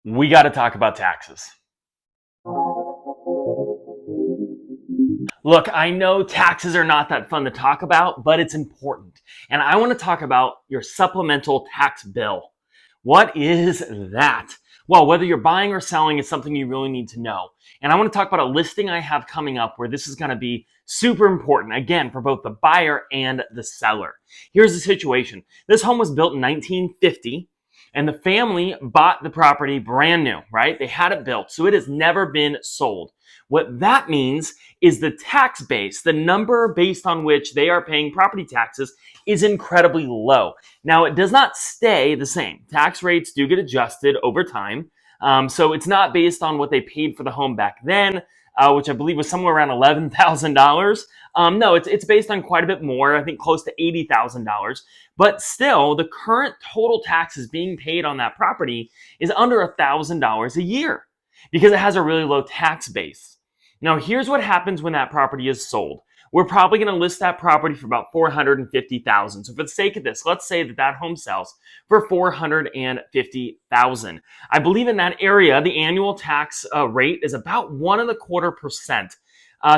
we got to talk about taxes. Look, I know taxes are not that fun to talk about, but it's important. And I want to talk about your supplemental tax bill. What is that? Well, whether you're buying or selling is something you really need to know. And I want to talk about a listing I have coming up where this is going to be super important, again, for both the buyer and the seller. Here's the situation. This home was built in 1950. And the family bought the property brand new, right? They had it built, so it has never been sold. What that means is the tax base, the number based on which they are paying property taxes, is incredibly low. Now, it does not stay the same. Tax rates do get adjusted over time. So it's not based on what they paid for the home back then, which I believe was somewhere around $11,000. No, it's based on quite a bit more, I think close to $80,000. But still, the current total taxes being paid on that property is under $1,000 a year because it has a really low tax base. Now, here's what happens when that property is sold. We're probably going to list that property for about $450,000. So for the sake of this, let's say that home sells for $450,000. I believe in that area, the annual tax rate is about 1.25%.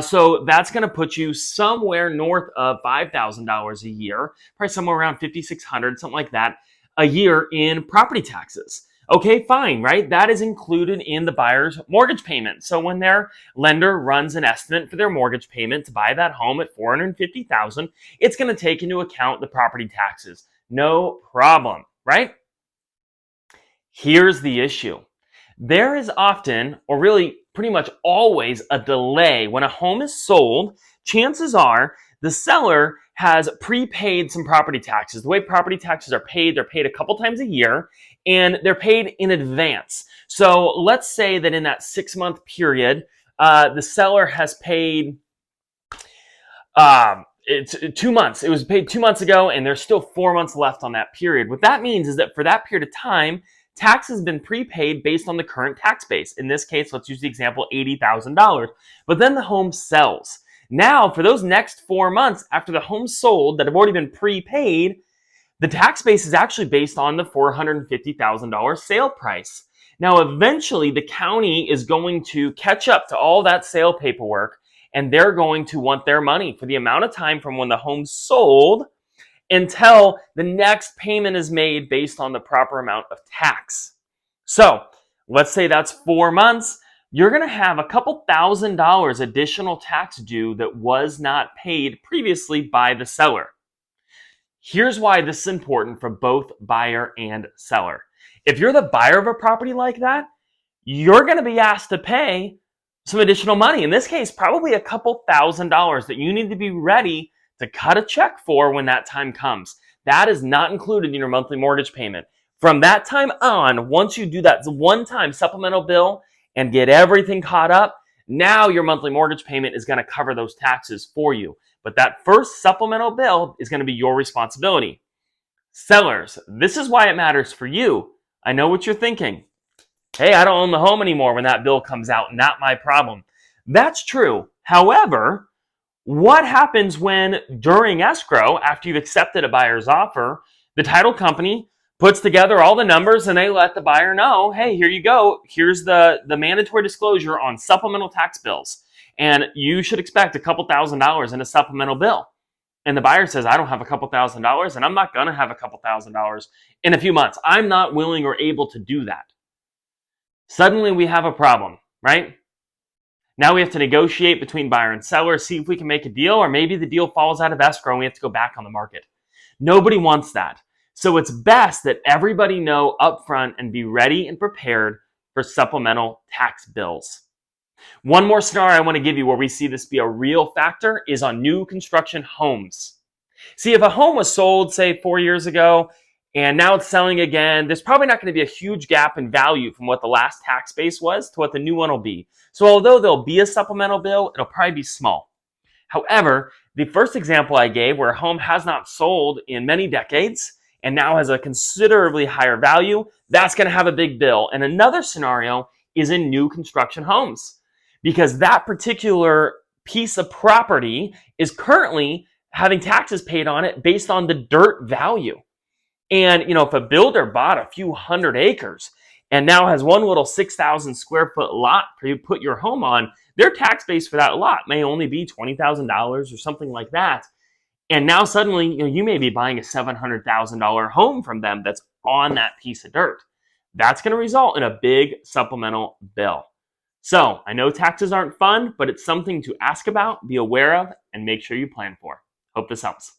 So that's going to put you somewhere north of $5,000 a year, probably somewhere around $5,600, something like that, a year in property taxes. Okay, fine, right? That is included in the buyer's mortgage payment. So when their lender runs an estimate for their mortgage payment to buy that home at $450,000, it's going to take into account the property taxes. No problem, right? Here's the issue. There is often, or really pretty much always, a delay. When a home is sold, chances are the seller has prepaid some property taxes. The way property taxes are paid, they're paid a couple times a year, and they're paid in advance. So let's say that in that 6-month period, the seller has paid it's 2 months. It was paid 2 months ago, and there's still 4 months left on that period. What that means is that for that period of time, tax has been prepaid based on the current tax base. In this case, let's use the example $80,000. But then the home sells. Now, for those next 4 months after the home sold that have already been prepaid, the tax base is actually based on the $450,000 sale price. Now, eventually, the county is going to catch up to all that sale paperwork, and they're going to want their money for the amount of time from when the home sold until the next payment is made based on the proper amount of tax. So let's say that's 4 months. You're going to have a couple $1,000 additional tax due that was not paid previously by the seller. Here's why this is important for both buyer and seller. If you're the buyer of a property like that, you're going to be asked to pay some additional money. In this case, probably a couple $1,000 that you need to be ready to cut a check for when that time comes. That is not included in your monthly mortgage payment. From that time on, once you do that one-time supplemental bill and get everything caught up, now your monthly mortgage payment is going to cover those taxes for you. But that first supplemental bill is going to be your responsibility. Sellers, this is why it matters for you. I know what you're thinking. Hey, I don't own the home anymore when that bill comes out. Not my problem. That's true. However, what happens when during escrow, after you've accepted a buyer's offer, the title company puts together all the numbers and they let the buyer know, hey, here you go. Here's the mandatory disclosure on supplemental tax bills. And you should expect a couple $1,000 in a supplemental bill. And the buyer says, I don't have a couple $1,000 and I'm not going to have a couple $1,000 in a few months. I'm not willing or able to do that. Suddenly we have a problem, right? Now we have to negotiate between buyer and seller, see if we can make a deal, or maybe the deal falls out of escrow and we have to go back on the market. Nobody wants that. So it's best that everybody know upfront and be ready and prepared for supplemental tax bills. One more scenario I want to give you where we see this be a real factor is on new construction homes. See, if a home was sold, say 4 years ago, and now it's selling again, there's probably not going to be a huge gap in value from what the last tax base was to what the new one will be. So although there'll be a supplemental bill, it'll probably be small. However, the first example I gave where a home has not sold in many decades and now has a considerably higher value, that's going to have a big bill. And another scenario is in new construction homes because that particular piece of property is currently having taxes paid on it based on the dirt value. And, if a builder bought a few hundred acres and now has one little 6,000 square foot lot for you to put your home on, their tax base for that lot may only be $20,000 or something like that. And now suddenly, you may be buying a $700,000 home from them that's on that piece of dirt. That's going to result in a big supplemental bill. So I know taxes aren't fun, but it's something to ask about, be aware of, and make sure you plan for. Hope this helps.